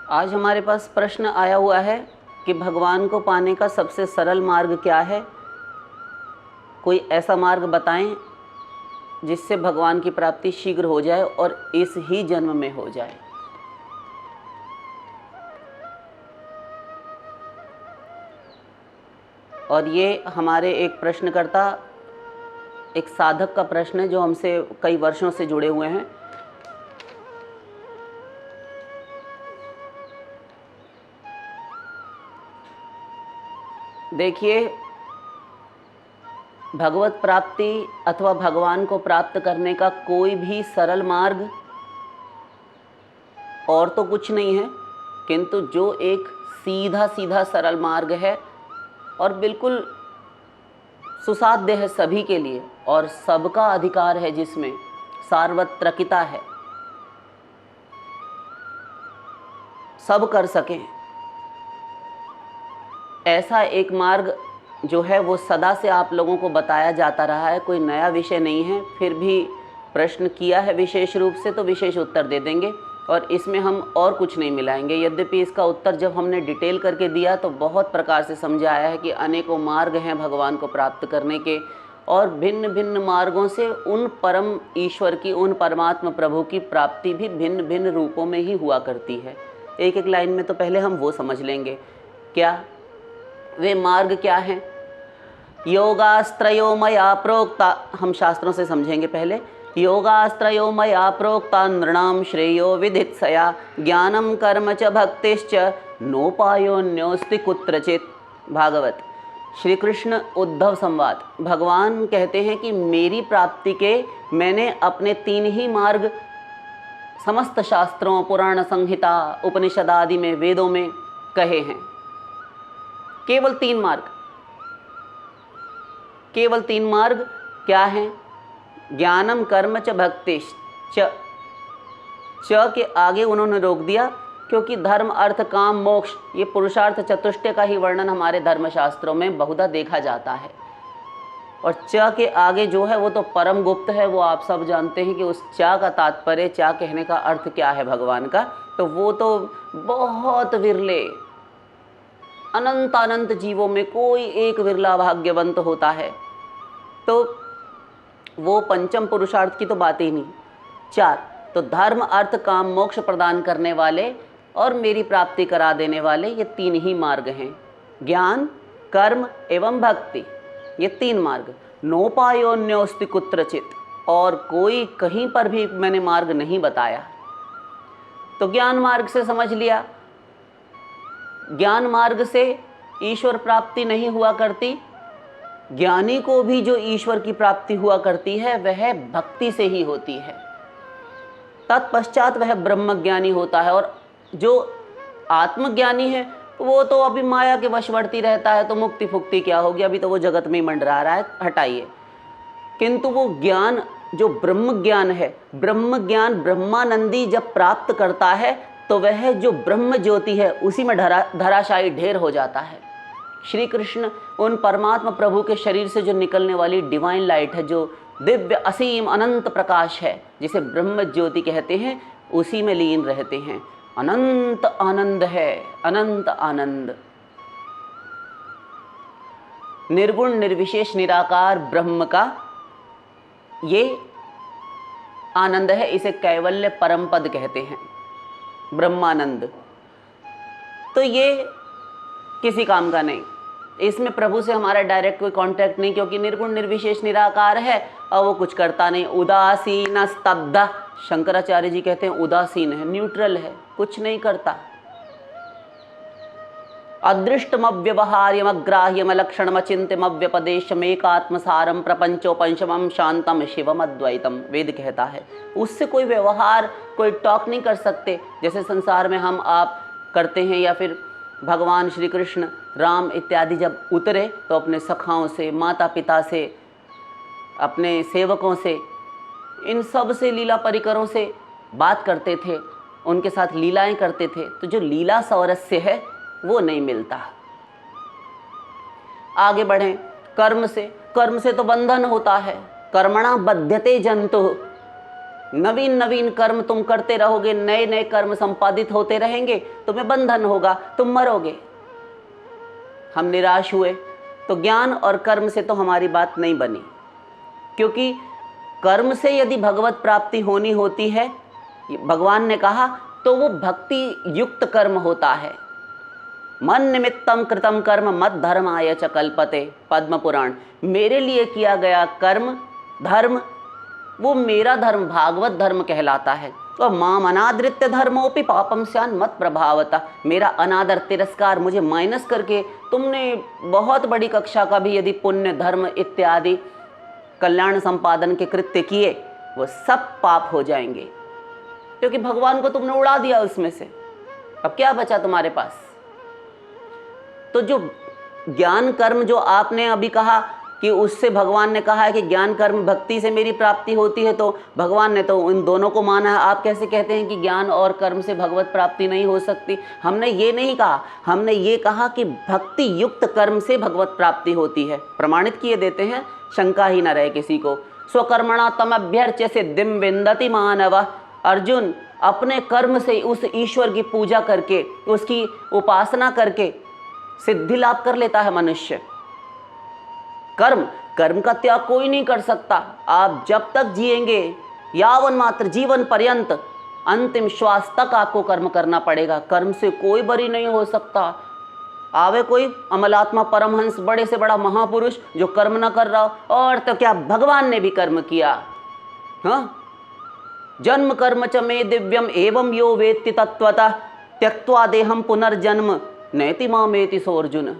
आज हमारे पास प्रश्न आया हुआ है कि भगवान को पाने का सबसे सरल मार्ग क्या है। कोई ऐसा मार्ग बताएं जिससे भगवान की प्राप्ति शीघ्र हो जाए और इस ही जन्म में हो जाए। और ये हमारे एक प्रश्नकर्ता, एक साधक का प्रश्न है जो हमसे कई वर्षों से जुड़े हुए हैं। देखिए, भगवत प्राप्ति अथवा भगवान को प्राप्त करने का कोई भी सरल मार्ग और तो कुछ नहीं है, किंतु जो एक सीधा सीधा सरल मार्ग है और बिल्कुल सुसाध्य है सभी के लिए और सबका अधिकार है, जिसमें सार्वत्रिकता है, सब कर सकें, ऐसा एक मार्ग जो है वो सदा से आप लोगों को बताया जाता रहा है। कोई नया विषय नहीं है। फिर भी प्रश्न किया है विशेष रूप से, तो विशेष उत्तर दे देंगे और इसमें हम और कुछ नहीं मिलाएंगे। यद्यपि इसका उत्तर जब हमने डिटेल करके दिया तो बहुत प्रकार से समझाया है कि अनेकों मार्ग हैं भगवान को प्राप्त करने के और भिन्न भिन्न मार्गों से उन परम ईश्वर की, उन परमात्मा प्रभु की प्राप्ति भी भिन्न भिन्न रूपों में ही हुआ करती है। एक एक लाइन में तो पहले हम वो समझ लेंगे, क्या वे मार्ग क्या हैं। योगास्त्रयो मया प्रोक्ता, हम शास्त्रों से समझेंगे पहले। योगास्त्रयो मया प्रोक्ता नृणाम श्रेयो विदित्सया ज्ञानम कर्म च भक्तिश्च नोपायोन्योस्ति कुत्रचित। भागवत, श्री कृष्ण उद्धव संवाद। भगवान कहते हैं कि मेरी प्राप्ति के मैंने अपने 3 ही मार्ग समस्त शास्त्रों, पुराण संहिता, उपनिषद आदि में, वेदों में कहे हैं। केवल 3 मार्ग, केवल 3 मार्ग क्या हैं? ज्ञानम कर्म च भक्तिश्च। च के आगे उन्होंने रोक दिया क्योंकि धर्म, अर्थ, काम, मोक्ष, ये पुरुषार्थ चतुष्टय का ही वर्णन हमारे धर्मशास्त्रों में बहुधा देखा जाता है। और च के आगे जो है वो तो परम गुप्त है, वो आप सब जानते हैं कि उस चा का तात्पर्य, चा कहने का अर्थ क्या है भगवान का, तो वो तो बहुत विरले, अनंत अनंत जीवों में कोई एक विरला भाग्यवंत होता है। तो वो पंचम पुरुषार्थ की तो बात ही नहीं। 4 तो धर्म, अर्थ, काम, मोक्ष प्रदान करने वाले और मेरी प्राप्ति करा देने वाले, ये 3 ही मार्ग हैं। ज्ञान, कर्म एवं भक्ति, ये 3 मार्ग। नोपायोन्योस्ति कुत्रचित, और कोई कहीं पर भी मैंने मार्ग नहीं बताया। तो ज्ञान मार्ग से समझ लिया, ज्ञान मार्ग से ईश्वर प्राप्ति नहीं हुआ करती। ज्ञानी को भी जो ईश्वर की प्राप्ति हुआ करती है वह भक्ति से ही होती है। तत्पश्चात वह ब्रह्मज्ञानी होता है। और जो आत्मज्ञानी है वो तो अभी माया के वशवर्ती रहता है, तो मुक्ति फुक्ति क्या होगी, अभी तो वो जगत में ही मंडरा रहा है, हटाइए। किंतु वो ज्ञान जो ब्रह्म ज्ञान है, ब्रह्म ज्ञान ब्रह्मानंदी जब प्राप्त करता है तो वह जो ब्रह्म ज्योति है उसी में धराशायी ढेर हो जाता है। श्री कृष्ण उन परमात्मा प्रभु के शरीर से जो निकलने वाली डिवाइन लाइट है, जो दिव्य असीम अनंत प्रकाश है, जिसे ब्रह्म ज्योति कहते हैं, उसी में लीन रहते हैं। अनंत आनंद है, अनंत आनंद। निर्गुण निर्विशेष निराकार ब्रह्म का ये आनंद है, इसे कैवल्य परम पद कहते हैं, ब्रह्मानंद। तो ये किसी काम का नहीं, इसमें प्रभु से हमारा डायरेक्ट कोई कांटेक्ट नहीं, क्योंकि निर्गुण निर्विशेष निराकार है और वो कुछ करता नहीं। उदासीन स्तब्ध, शंकराचार्य जी कहते हैं उदासीन है, न्यूट्रल है, कुछ नहीं करता। अदृष्टमव्यवहार्यमग्राह्यमलक्षणमचिन्त्यमव्यपदेशमेकात्मसारम प्रपंचोपंचमम शांतम शिवम अद्वैतम, वेद कहता है। उससे कोई व्यवहार, कोई टॉक नहीं कर सकते, जैसे संसार में हम आप करते हैं, या फिर भगवान श्री कृष्ण, राम इत्यादि जब उतरे तो अपने सखाओं से, माता पिता से, अपने सेवकों से, इन सब से, लीला परिकरों से बात करते थे, उनके साथ लीलाएं करते थे। तो जो लीला सौरस्य है वो नहीं मिलता। आगे बढ़ें, कर्म से, कर्म से तो बंधन होता है। कर्मणा बध्यते जंतु, नवीन नवीन कर्म तुम करते रहोगे, नए नए कर्म संपादित होते रहेंगे, तुम्हें बंधन होगा, तुम मरोगे। हम निराश हुए तो ज्ञान और कर्म से तो हमारी बात नहीं बनी, क्योंकि कर्म से यदि भगवत प्राप्ति होनी होती है, भगवान ने कहा, तो वो भक्ति युक्त कर्म होता है। मन निमित्तम कृतम कर्म मद धर्माय च कल्पते, पद्म पुराण। मेरे लिए किया गया कर्म धर्म वो मेरा धर्म भागवत धर्म कहलाता है। और माम अनादृत्य धर्मोपि पापम स्यान मत प्रभावता। मेरा अनादर तिरस्कार मुझे माइनस करके तुमने बहुत बड़ी कक्षा का भी यदि पुण्य धर्म इत्यादि कल्याण संपादन के कृत्य किए, वो सब पाप हो जाएंगे, क्योंकि भगवान को तुमने उड़ा दिया उसमें से। अब क्या बचा तुम्हारे पास? तो जो ज्ञान कर्म जो आपने अभी कहा कि उससे भगवान ने कहा है कि ज्ञान कर्म भक्ति से मेरी प्राप्ति होती है, तो भगवान ने तो इन दोनों को माना है। आप कैसे कहते हैं कि ज्ञान और कर्म से भगवत प्राप्ति नहीं हो सकती? हमने ये नहीं कहा, हमने ये कहा कि भक्ति युक्त कर्म से भगवत प्राप्ति होती है। प्रमाणित किए देते हैं, शंका ही न रहे किसी को। स्वकर्मणा तमभ्यर्च्य सिद्धिम विन्दति मानव। अर्जुन, अपने कर्म से उस ईश्वर की पूजा करके, उसकी उपासना करके सिद्धि लाभ कर लेता है मनुष्य। कर्म का त्याग कोई नहीं कर सकता। आप जब तक जिएंगे, यावन मात्र जीवन पर्यंत, अंतिम श्वास तक आपको कर्म करना पड़ेगा। कर्म से कोई बरी नहीं हो सकता। आवे कोई अमलात्मा परमहंस, बड़े से बड़ा महापुरुष, जो कर्म ना कर रहा हो, और तो क्या भगवान ने भी कर्म किया। हाँ, जन्म कर्म च मे दिव्यम एवं यो वेत्ति तत्वतः त्यक्त्वा देहम पुनर्जन्म नैति मामेति सोर्जुन।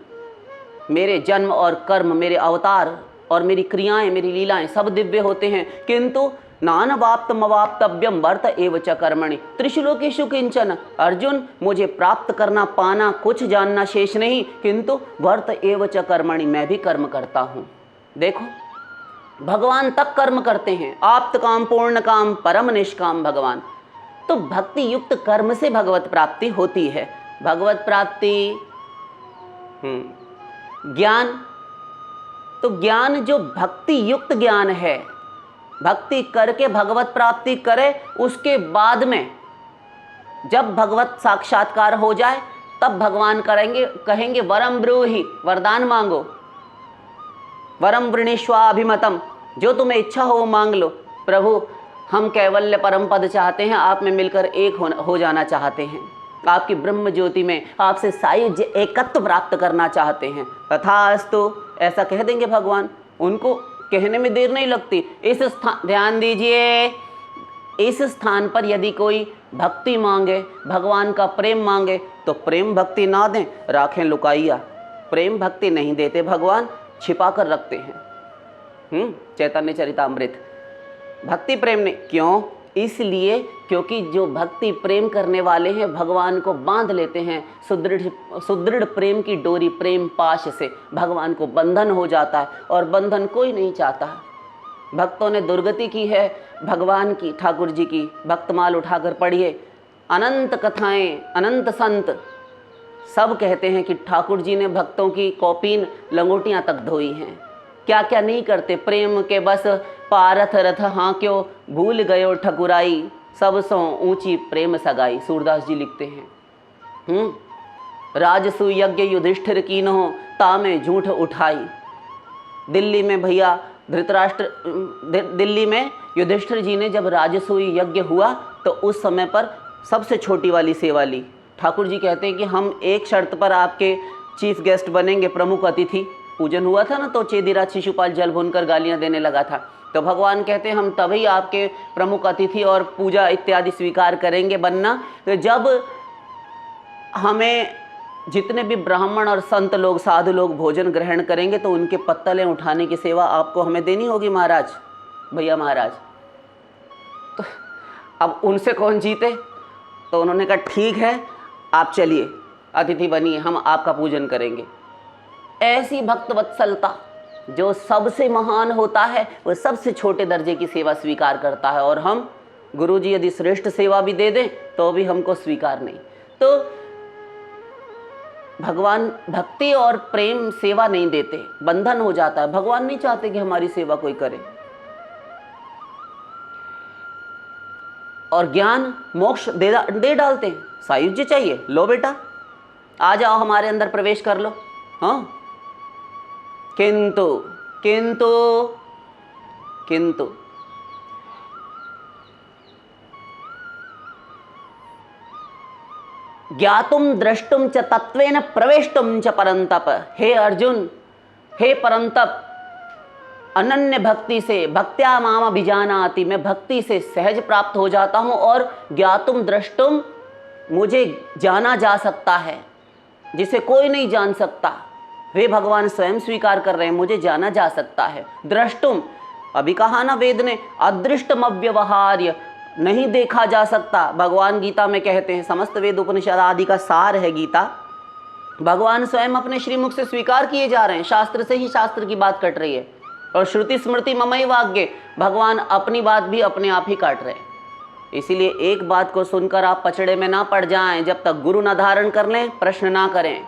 मेरे जन्म और कर्म, मेरे अवतार और मेरी क्रियाएं, मेरी लीलाएं सब दिव्य होते हैं, किंतु नानवाप्तमवाप्तव्यम वर्त एव च कर्मणि त्रिशुलोकेषु किंचन। अर्जुन, मुझे प्राप्त करना पाना कुछ जानना शेष नहीं, किंतु वर्त एव च कर्मणि, मैं भी कर्म करता हूँ। देखो, भगवान तक कर्म करते हैं। आप्त काम पूर्ण काम परम निष्काम भगवान। तो भक्ति युक्त कर्म से भगवत प्राप्ति होती है। भगवत प्राप्ति ज्ञान, तो ज्ञान जो भक्ति युक्त ज्ञान है, भक्ति करके भगवत प्राप्ति करे, उसके बाद में जब भगवत साक्षात्कार हो जाए तब भगवान कहेंगे वरम ब्रूहि, वरदान मांगो, वरम वृणीष्वाभिमतम, जो तुम्हें इच्छा हो वो मांग लो। प्रभु, हम कैवल्य परम पद चाहते हैं, आप में मिलकर एक हो जाना चाहते हैं, आपकी ब्रह्म ज्योति में आपसे सायुज्य एकत्व प्राप्त करना चाहते हैं। तथास्तु, ऐसा कह देंगे भगवान। उनको कहने में देर नहीं लगती। इस स्थान, ध्यान दीजिए, इस स्थान पर यदि कोई भक्ति मांगे, भगवान का प्रेम मांगे, तो प्रेम भक्ति ना दें, राखें लुकाइया। प्रेम भक्ति नहीं देते भगवान, छिपा कर रखते हैं। चैतन्य चरितामृत। भक्ति प्रेम ने क्यों? इसलिए क्योंकि जो भक्ति प्रेम करने वाले हैं भगवान को बांध लेते हैं सुदृढ़ प्रेम की डोरी, प्रेम पाश से भगवान को बंधन हो जाता है, और बंधन कोई नहीं चाहता। भक्तों ने दुर्गति की है भगवान की, ठाकुर जी की। भक्तमाल उठाकर पढ़िए, अनंत कथाएं, अनंत संत सब कहते हैं कि ठाकुर जी ने भक्तों की कौपीन लंगोटियां तक धोई हैं। क्या क्या नहीं करते, प्रेम के बस पारथ रथ हाँ क्यों भूल गयो ठकुराई, सब सो ऊंची प्रेम सगाई, सूरदास जी लिखते हैं। राजसु यज्ञ युधिष्ठिर कीन्हो तामे झूठ उठाई। दिल्ली में भैया धृतराष्ट्र, दिल्ली में युधिष्ठिर जी ने जब राजसूय यज्ञ हुआ तो उस समय पर सबसे छोटी वाली सेवा ली। ठाकुर जी कहते हैं कि हम एक शर्त पर आपके चीफ गेस्ट बनेंगे, प्रमुख अतिथि। पूजन हुआ था ना, तो चेदिराज शिशुपाल जल भूनकर गालियां देने लगा था, तो भगवान कहते हैं हम तभी आपके प्रमुख अतिथि और पूजा इत्यादि स्वीकार करेंगे बनना, तो जब हमें जितने भी ब्राह्मण और संत लोग, साधु लोग भोजन ग्रहण करेंगे तो उनके पत्तलें उठाने की सेवा आपको हमें देनी होगी महाराज, भैया महाराज। तो अब उनसे कौन जीते? तो उन्होंने कहा ठीक है, आप चलिए, अतिथि बनिए, हम आपका पूजन करेंगे। ऐसी भक्त वत्सलता, जो सबसे महान होता है वह सबसे छोटे दर्जे की सेवा स्वीकार करता है, और हम गुरुजी यदि श्रेष्ठ सेवा भी दे दें तो भी हमको स्वीकार नहीं। तो भगवान भक्ति और प्रेम सेवा नहीं देते, बंधन हो जाता है। भगवान नहीं चाहते कि हमारी सेवा कोई करे। और ज्ञान मोक्ष दे डालते हैं। सायुज्य चाहिए, लो बेटा आ जाओ हमारे अंदर प्रवेश कर लो। हाँ, किंतु किंतु किंतु ज्ञातुम द्रष्टुम च तत्वेन प्रवेष्टुम च परंतप। हे अर्जुन, हे परंतप, अनन्य भक्ति से भक्त्या माम अभिजानाति, मैं भक्ति से सहज प्राप्त हो जाता हूं और ज्ञातुम द्रष्टुम, मुझे जाना जा सकता है जिसे कोई नहीं जान सकता। वे भगवान स्वयं स्वीकार कर रहे हैं, मुझे जाना जा सकता है। द्रष्टुम, अभी कहा ना वेद ने, अदृष्टम अव्यवहार्य, नहीं देखा जा सकता। भगवान गीता में कहते हैं, समस्त वेद उपनिषद आदि का सार है गीता। भगवान स्वयं अपने श्रीमुख से स्वीकार किए जा रहे हैं, शास्त्र से ही शास्त्र की बात कट रही है। और श्रुति स्मृति ममई वाग्य, भगवान अपनी बात भी अपने आप ही काट रहे हैं। इसीलिए एक बात को सुनकर आप पचड़े में ना पड़ जाएं, जब तक गुरु न धारण कर लें, प्रश्न ना करें।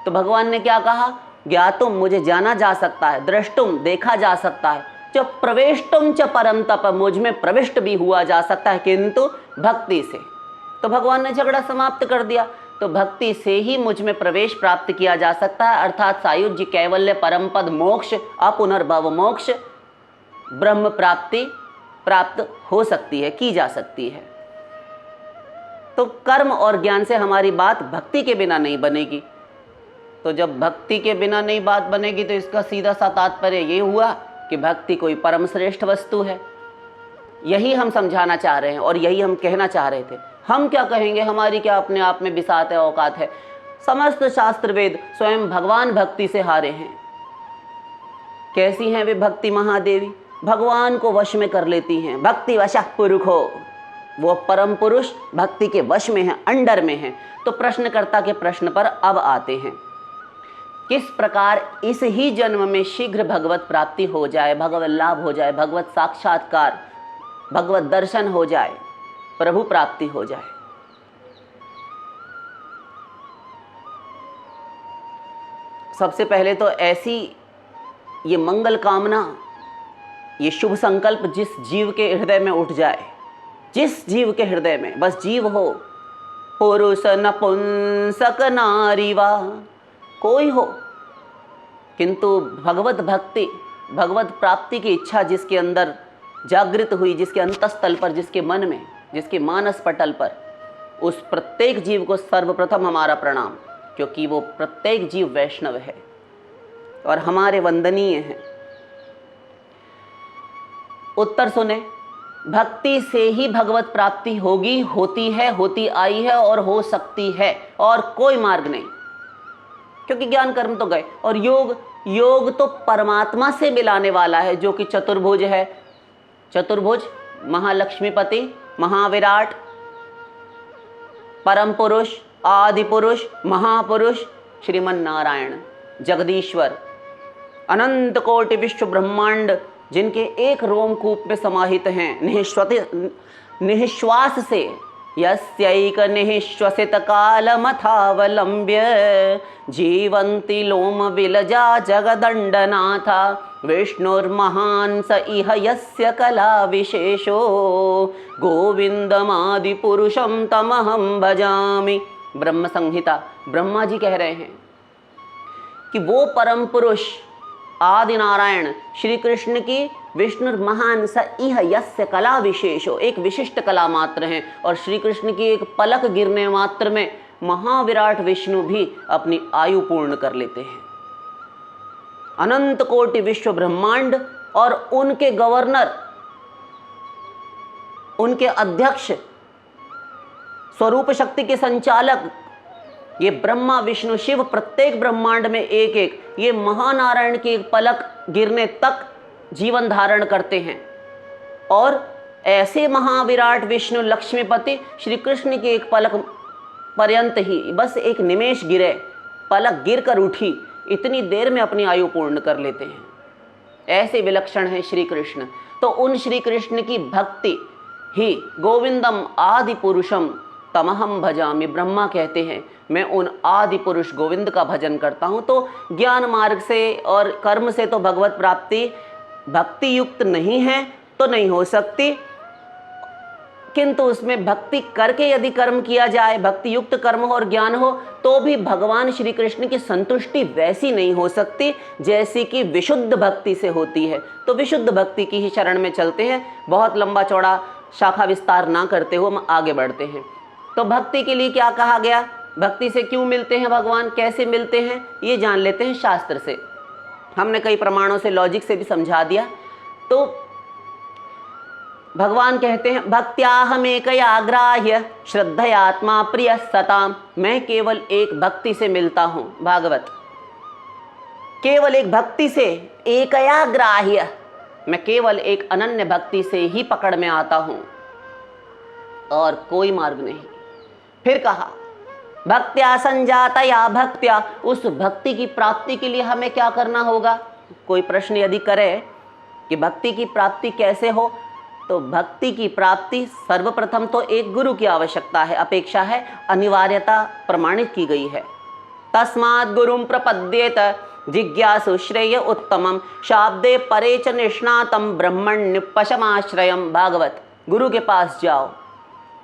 तो भगवान ने क्या कहा, ज्ञातुम, मुझे जाना जा सकता है, दृष्टुम, देखा जा सकता है, जब प्रवेष्टुम च परम तप, मुझ में प्रविष्ट भी हुआ जा सकता है, किंतु भक्ति से। तो भगवान ने झगड़ा समाप्त कर दिया। तो भक्ति से ही मुझ में प्रवेश प्राप्त किया जा सकता है, अर्थात सायुज्य, कैवल्य, परम पद, मोक्ष, अपुनर्भव मोक्ष, ब्रह्म प्राप्ति प्राप्त हो सकती है, की जा सकती है। तो कर्म और ज्ञान से हमारी बात भक्ति के बिना नहीं बनेगी। तो जब भक्ति के बिना नहीं बात बनेगी तो इसका सीधा सा तात्पर्य ये हुआ कि भक्ति कोई परम श्रेष्ठ वस्तु है। यही हम समझाना चाह रहे हैं और यही हम कहना चाह रहे थे। हम क्या कहेंगे, हमारी क्या अपने आप में बिसात है, औकात है। समस्त शास्त्र वेद स्वयं भगवान भक्ति से हारे हैं। कैसी हैं वे भक्ति महादेवी, भगवान को वश में कर लेती हैं। भक्ति वशः पुरुषो, वो परम पुरुष भक्ति के वश में है, अंडर में है। तो प्रश्नकर्ता के प्रश्न पर अब आते हैं, किस प्रकार इस ही जन्म में शीघ्र भगवत प्राप्ति हो जाए, भगवत लाभ हो जाए, भगवत साक्षात्कार, भगवत दर्शन हो जाए, प्रभु प्राप्ति हो जाए। सबसे पहले तो ऐसी ये मंगल कामना, ये शुभ संकल्प जिस जीव के हृदय में उठ जाए, जिस जीव के हृदय में, बस जीव हो, पुरुष नपुंसक नारी वा, कोई हो, किंतु भगवत भक्ति, भगवत प्राप्ति की इच्छा जिसके अंदर जागृत हुई, जिसके अंतस्थल पर, जिसके मन में, जिसके मानस पटल पर, उस प्रत्येक जीव को सर्वप्रथम हमारा प्रणाम, क्योंकि वो प्रत्येक जीव वैष्णव है और हमारे वंदनीय हैं। उत्तर सुने, भक्ति से ही भगवत प्राप्ति होगी, होती है, होती आई है और हो सकती है, और कोई मार्ग नहीं। क्योंकि ज्ञान कर्म तो गए, और योग तो परमात्मा से मिलाने वाला है, जो कि चतुर्भुज है। चतुर्भुज, महालक्ष्मीपति, महाविराट, परम पुरुष, आदि पुरुष, महापुरुष, श्रीमन नारायण, जगदीश्वर, अनंत कोटि विश्व ब्रह्मांड, जिनके एक रोमकूप में समाहित हैं, निःश्वास से, यस्यैक निःश्वसित कालमथावलंब्य जीवन्ति लोम विलजा जगदण्डनाथा विष्णुर्महान् स इह यस्य कला विशेषो गोविंदमादि पुरुषं तमहं भजामि। ब्रह्म संहिता, ब्रह्मा जी कह रहे हैं कि वो परम पुरुष आदि नारायण श्री कृष्ण की विष्णु महान स इह यस्य कला विशेषो, एक विशिष्ट कला मात्र हैं, और श्री कृष्ण की एक पलक गिरने मात्र में महाविराट विष्णु भी अपनी आयु पूर्ण कर लेते हैं। अनंत कोटि विश्व ब्रह्मांड और उनके गवर्नर, उनके अध्यक्ष, स्वरूप शक्ति के संचालक, ये ब्रह्मा विष्णु शिव, प्रत्येक ब्रह्मांड में एक एक, ये महानारायण की एक पलक गिरने तक जीवन धारण करते हैं। और ऐसे महाविराट विष्णु लक्ष्मीपति श्री कृष्ण की एक पलक पर्यंत ही, बस एक निमेष गिरे, पलक गिर कर उठी, इतनी देर में अपनी आयु पूर्ण कर लेते हैं। ऐसे विलक्षण हैं श्री कृष्ण। तो उन श्री कृष्ण की भक्ति ही गोविंदम आदि पुरुषम तमहम भजामि, ब्रह्मा कहते हैं मैं उन आदि पुरुष गोविंद का भजन करता हूँ। तो ज्ञान मार्ग से और कर्म से तो भगवत प्राप्ति भक्ति युक्त नहीं है, तो नहीं हो सकती। किंतु उसमें भक्ति करके यदि कर्म किया जाए, भक्ति युक्त कर्म हो और ज्ञान हो, तो भी भगवान श्री कृष्ण की संतुष्टि वैसी नहीं हो सकती जैसी कि विशुद्ध भक्ति से होती है। तो विशुद्ध भक्ति की ही शरण में चलते हैं। बहुत लंबा चौड़ा शाखा विस्तार ना करते हुए हम आगे बढ़ते हैं। तो भक्ति के लिए क्या कहा गया, भक्ति से क्यों मिलते हैं भगवान, कैसे मिलते हैं, ये जान लेते हैं शास्त्र से। हमने कई प्रमाणों से, लॉजिक से भी समझा दिया। तो भगवान कहते हैं भक्त्याहमेकया ग्राह्य श्रद्धयात्मा प्रिय सताम, मैं केवल एक भक्ति से मिलता हूं। भागवत, केवल एक भक्ति से, एकया ग्राह्य, मैं केवल एक अनन्य भक्ति से ही पकड़ में आता हूं और कोई मार्ग नहीं। फिर कहा भक्त्या संजातया भक्त्या, उस भक्ति की प्राप्ति के लिए हमें क्या करना होगा। कोई प्रश्न यदि करे कि भक्ति की प्राप्ति कैसे हो, तो भक्ति की प्राप्ति सर्वप्रथम तो एक गुरु की आवश्यकता है, अपेक्षा है, अनिवार्यता प्रमाणित की गई है। तस्मात् गुरुं प्रपद्येत जिज्ञासु श्रेय उत्तमम शाब्दे परे च निष्णातम ब्रह्मण्युपशमाश्रयम। भागवत, गुरु के पास जाओ,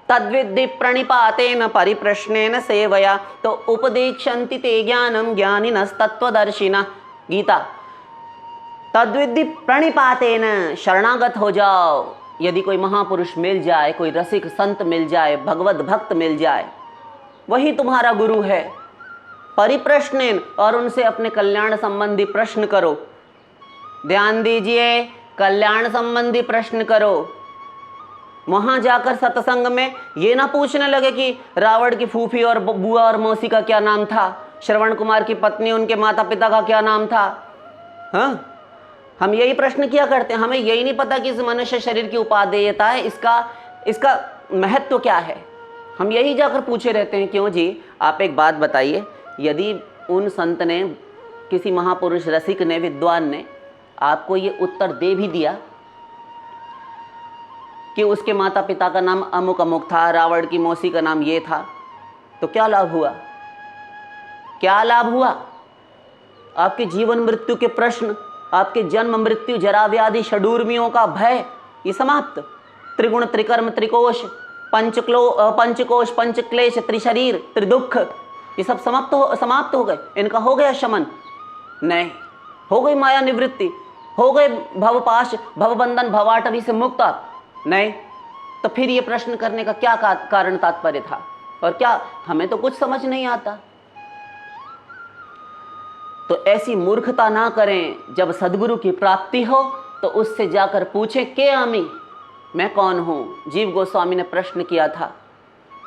तद्विद्धि प्रणिपातेन परिप्रश्नेन सेवया तो उपदेक्षन्ति ते ज्ञानम ज्ञानिनस्तत्वदर्शिनः। गीता, तद्विद्धि प्रणिपातेन, शरणागत हो जाओ। यदि कोई महापुरुष मिल जाए, कोई रसिक संत मिल जाए, भगवत भक्त मिल जाए, वही तुम्हारा गुरु है। परिप्रश्नेन, और उनसे अपने कल्याण संबंधी प्रश्न करो। ध्यान दीजिए, कल्याण संबंधी प्रश्न करो। वहां जाकर सत्संग में ये ना पूछने लगे कि रावण की फूफी और बुआ और मौसी का क्या नाम था, श्रवण कुमार की पत्नी, उनके माता पिता का क्या नाम था। हाँ, हम यही प्रश्न किया करते हैं। हमें यही नहीं पता कि इस मनुष्य शरीर की उपादेयता है, इसका महत्व क्या है। हम यही जाकर पूछे रहते हैं। क्यों जी, आप एक बात बताइए, यदि उन संत ने, किसी महापुरुष रसिक ने, विद्वान ने आपको ये उत्तर दे भी दिया कि उसके माता पिता का नाम अमुक अमुक था, रावण की मौसी का नाम ये था, तो क्या लाभ हुआ, क्या लाभ हुआ। आपके जीवन मृत्यु के प्रश्न, आपके जन्म मृत्यु जरा व्याधि षडूर्मियों का भय, ये समाप्त। त्रिगुण त्रिकर्म त्रिकोश पंचकोश पंचक्लेश त्रिशरीर त्रिदुख, ये सब समाप्त हो गए। इनका हो गया शमन? नहीं। हो गई माया निवृत्ति? हो गए भवपाश भवबंधन भवाटवी से मुक्त आप? नहीं। तो फिर ये प्रश्न करने का क्या कारण तात्पर्य था, और क्या हमें तो कुछ समझ नहीं आता। तो ऐसी मूर्खता ना करें। जब सदगुरु की प्राप्ति हो तो उससे जाकर पूछें के आमी, मैं कौन हूँ। जीव गोस्वामी ने प्रश्न किया था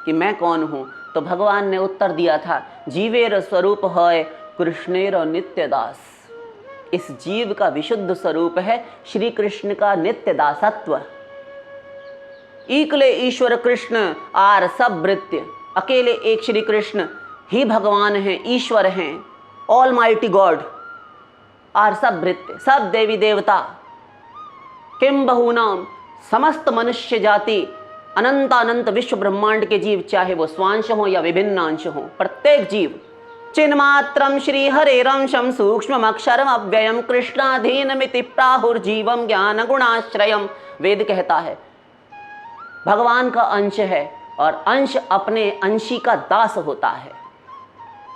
कि मैं कौन हूँ, तो भगवान ने उत्तर दिया था, जीवेर स्वरूप है कृष्णेर नित्य दास। इस जीव का विशुद्ध स्वरूप है श्री कृष्ण का नित्य दासत्व। इकले ईश्वर कृष्ण आर सब वृत्य, अकेले एक श्री कृष्ण ही भगवान हैं, ईश्वर हैं। ऑल माइटी गॉड आर सब वृत्य, सब देवी देवता। किम बहुनाम, समस्त मनुष्य जाति, अनंत अनंत विश्व ब्रह्मांड के जीव, चाहे वो स्वांश हो या विभिन्न अंश हो, प्रत्येक जीव चिन्मात्रम श्री हरेरंशम सूक्ष्म अक्षरम अव्ययम कृष्णाधीनमिति प्राहुर्जीवम ज्ञान गुणाश्रयम। वेद कहता है भगवान का अंश है, और अंश अपने अंशी का दास होता है।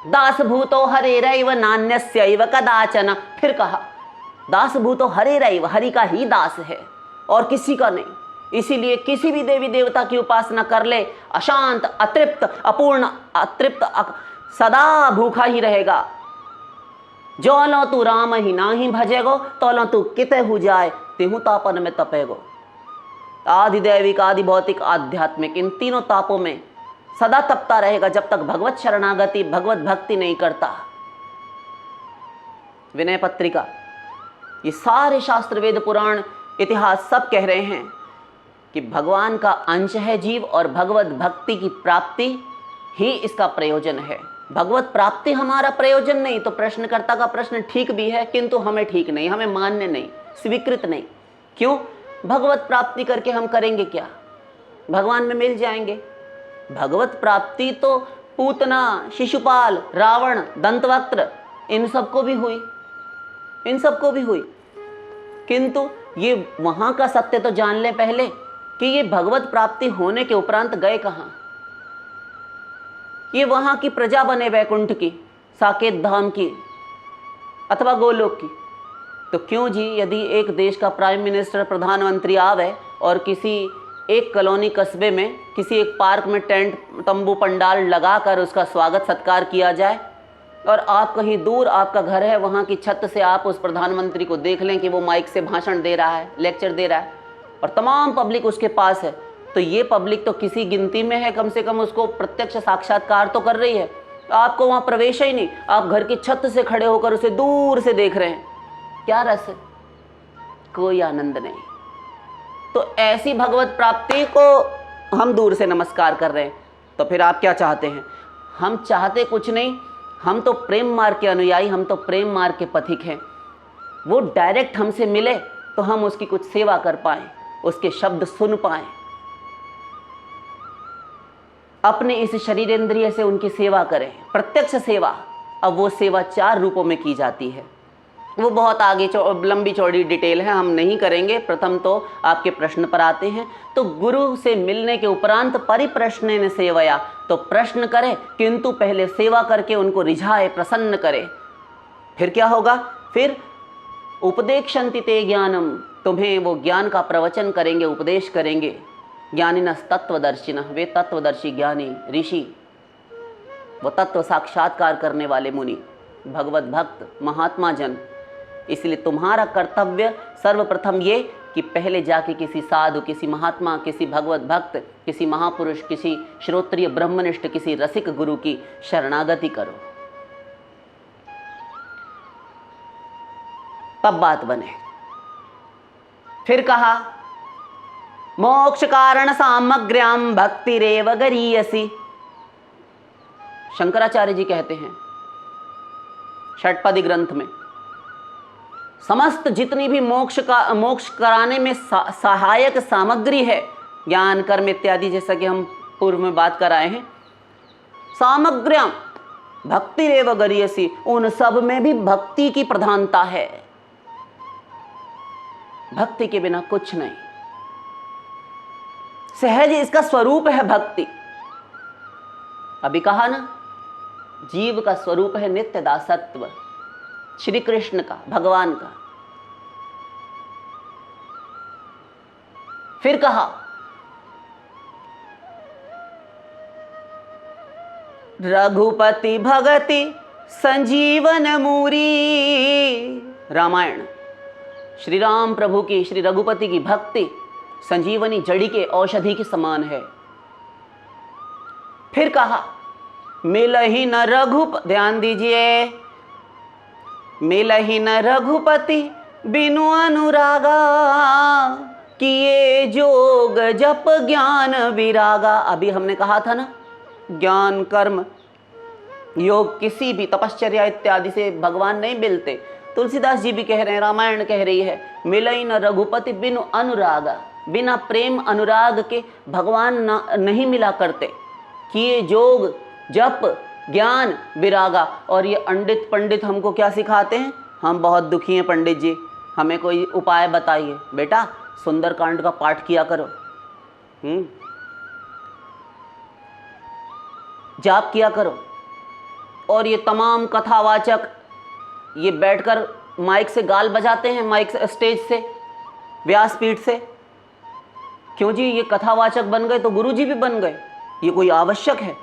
दास भूतो हरेरैव नान्यस्यैव कदाचन। फिर कहा दास भूतो हरेरैव, हरि का ही दास है और किसी का नहीं। इसीलिए किसी भी देवी देवता की उपासना कर ले, अशांत अतृप्त अपूर्ण अतृप्त सदा भूखा ही रहेगा। जो लो तू राम ही ना ही भजेगो, तो लो तू किते हो जाए तेहू तापन में तपेगो। आदि दैविक आदि भौतिक आध्यात्मिक, इन तीनों तापों में सदा तपता रहेगा जब तक भगवत शरणागति भगवत भक्ति नहीं करता। विनय पत्रिका, ये सारे शास्त्र वेद पुराण इतिहास सब कह रहे हैं कि भगवान का अंश है जीव, और भगवत भक्ति की प्राप्ति ही इसका प्रयोजन है। भगवत प्राप्ति हमारा प्रयोजन नहीं। तो प्रश्नकर्ता का प्रश्न ठीक भी है, किंतु हमें ठीक नहीं, हमें मान्य नहीं, स्वीकृत नहीं। क्यों? भगवत प्राप्ति करके हम करेंगे क्या? भगवान में मिल जाएंगे। भगवत प्राप्ति तो पूतना, शिशुपाल, रावण, दंतवक्त्र, इन सबको भी हुई, इन सबको भी हुई। किंतु ये वहां का सत्य तो जान ले पहले कि ये भगवत प्राप्ति होने के उपरांत गए कहाँ। ये वहाँ की प्रजा बने वैकुंठ की, साकेत धाम की अथवा गोलोक की। तो क्यों जी, यदि एक देश का प्राइम मिनिस्टर, प्रधानमंत्री आवे और किसी एक कॉलोनी कस्बे में किसी एक पार्क में टेंट तंबू पंडाल लगाकर उसका स्वागत सत्कार किया जाए, और आप कहीं दूर आपका घर है, वहाँ की छत से आप उस प्रधानमंत्री को देख लें कि वो माइक से भाषण दे रहा है, लेक्चर दे रहा है, और तमाम पब्लिक उसके पास है, तो ये पब्लिक तो किसी गिनती में है, कम से कम उसको प्रत्यक्ष साक्षात्कार तो कर रही है। आपको वहाँ प्रवेश ही नहीं, आप घर की छत से खड़े होकर उसे दूर से देख रहे हैं। क्या रस है? कोई आनंद नहीं। तो ऐसी भगवत प्राप्ति को हम दूर से नमस्कार कर रहे हैं। तो फिर आप क्या चाहते हैं? हम चाहते कुछ नहीं, हम तो प्रेम मार्ग के अनुयायी, हम तो प्रेम मार्ग के पथिक हैं। वो डायरेक्ट हमसे मिले तो हम उसकी कुछ सेवा कर पाएं, उसके शब्द सुन पाएं, अपने इस शरीर इंद्रिय से उनकी सेवा करें, प्रत्यक्ष सेवा। अब वो सेवा 4 रूपों में की जाती है। वो बहुत आगे लंबी चौड़ी डिटेल है, हम नहीं करेंगे। प्रथम तो आपके प्रश्न पर आते हैं। तो गुरु से मिलने के उपरांत परिप्रश्नेन सेवया, तो प्रश्न करे किंतु पहले सेवा करके उनको रिझाए, प्रसन्न करे। फिर क्या होगा? फिर उपदेक्षन्ति ते ज्ञानम, तुम्हें वो ज्ञान का प्रवचन करेंगे, उपदेश करेंगे। ज्ञानिनस् तत्वदर्शिनः, वे तत्वदर्शी ज्ञानी ऋषि, वो तत्व साक्षात्कार करने वाले मुनि, भगवत भक्त, महात्मा जन। इसलिए तुम्हारा कर्तव्य सर्वप्रथम ये कि पहले जाके किसी साधु, किसी महात्मा, किसी भगवत भक्त, किसी महापुरुष, किसी श्रोत्रिय ब्रह्मनिष्ठ, किसी रसिक गुरु की शरणागति करो, तब बात बने। फिर कहा मोक्ष कारण सामग्र्याम भक्तिरेव गरीयसी। शंकराचार्य जी कहते हैं षटपदी ग्रंथ में, समस्त जितनी भी मोक्ष कराने में सहायक सामग्री है, ज्ञान कर्म इत्यादि, जैसा कि हम पूर्व में बात कर आए हैं, सामग्र्याम भक्तिरेव गरीयसी, उन सब में भी भक्ति की प्रधानता है। भक्ति के बिना कुछ नहीं। सहज इसका स्वरूप है भक्ति। अभी कहा ना, जीव का स्वरूप है नित्य दासत्व, श्री कृष्ण का, भगवान का। फिर कहा रघुपति भगति संजीवन मूरी। रामायण, श्री राम प्रभु की, श्री रघुपति की भक्ति संजीवनी, जड़ी के औषधि के समान है। फिर कहा मिलहि न ध्यान दीजिए, मिलहि न रघुपति बिनु अनुरागा, किए जोग जप ज्ञान विरागा। अभी हमने कहा था ना, ज्ञान कर्म योग किसी भी तपश्चर्या इत्यादि से भगवान नहीं मिलते। तुलसीदास जी भी कह रहे हैं, रामायण कह रही है, मिलहि न रघुपति बिनु अनुरागा, बिना प्रेम अनुराग के भगवान नहीं मिला करते। किए जोग जप ज्ञान विरागा। और ये पंडित पंडित हमको क्या सिखाते हैं? हम बहुत दुखी हैं पंडित जी, हमें कोई उपाय बताइए। बेटा सुंदरकांड का पाठ किया करो, जाप किया करो। और ये तमाम कथावाचक ये बैठकर माइक से गाल बजाते हैं, माइक से, स्टेज से, व्यासपीठ से। क्यों जी? ये कथावाचक बन गए तो गुरु जी भी बन गए। ये कोई आवश्यक है?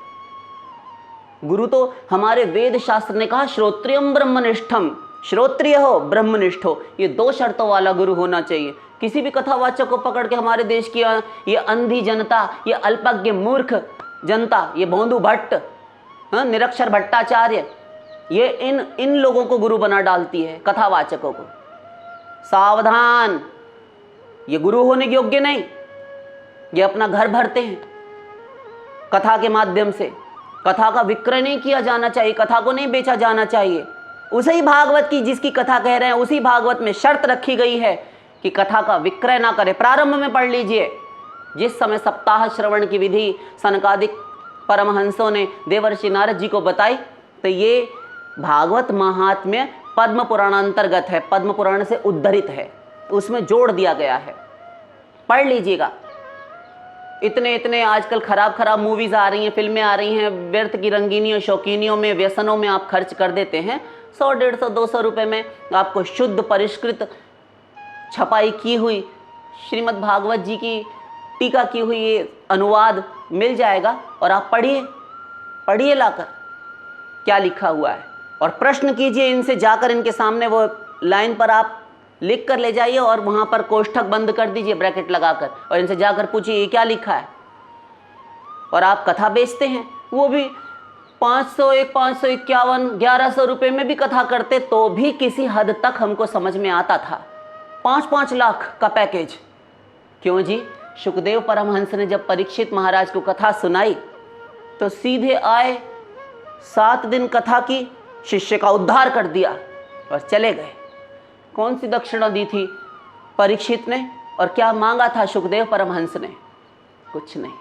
गुरु तो हमारे वेद शास्त्र ने कहा श्रोत्रियम ब्रह्मनिष्ठम, श्रोत्रिय हो ब्रह्मनिष्ठ हो। ये 2 शर्तों वाला गुरु होना चाहिए। किसी भी कथावाचक को पकड़ के हमारे देश की ये अंधी जनता, ये अल्पज्ञ मूर्ख जनता, ये भोंदू भट्ट, निरक्षर भट्टाचार्य, ये इन लोगों को गुरु बना डालती है, कथावाचकों को। सावधान, ये गुरु होने के योग्य नहीं। ये अपना घर भरते हैं कथा के माध्यम से। कथा का विक्रय नहीं किया जाना चाहिए, कथा को नहीं बेचा जाना चाहिए। उसी भागवत की जिसकी कथा कह रहे हैं, उसी भागवत में शर्त रखी गई है कि कथा का विक्रय ना करे। प्रारंभ में पढ़ लीजिए, जिस समय सप्ताह श्रवण की विधि सनकादिक परमहंसों ने देवर्षि नारद जी को बताई, तो ये भागवत महात्म्य पद्म पुराण अंतर्गत है, पद्म पुराण से उद्धरित है, उसमें जोड़ दिया गया है। पढ़ लीजिएगा। इतने इतने आजकल खराब खराब मूवीज़ आ रही हैं, फिल्में आ रही हैं, व्यर्थ की रंगीनियों शौकीनियों में, व्यसनों में आप खर्च कर देते हैं। 100, 150, 200 रुपये में आपको शुद्ध परिष्कृत छपाई की हुई श्रीमद् भागवत जी की टीका की हुई ये अनुवाद मिल जाएगा और आप पढ़िए लाकर क्या लिखा हुआ है, और प्रश्न कीजिए इनसे जाकर, इनके सामने वो लाइन पर आप लिख कर ले जाइए और वहाँ पर कोष्ठक बंद कर दीजिए ब्रैकेट लगाकर, और इनसे जाकर पूछिए ये क्या लिखा है। और आप कथा बेचते हैं, वो भी 501, 551, 1100 रुपये में भी कथा करते, तो भी किसी हद तक हमको समझ में आता था। 5-5 लाख का पैकेज क्यों जी? सुखदेव परमहंस ने जब परीक्षित महाराज को कथा सुनाई तो सीधे आए, 7 दिन कथा की, शिष्य का उद्धार कर दिया और चले गए। कौन सी दक्षिणा दी थी परीक्षित ने और क्या मांगा था सुखदेव परमहंस ने? कुछ नहीं।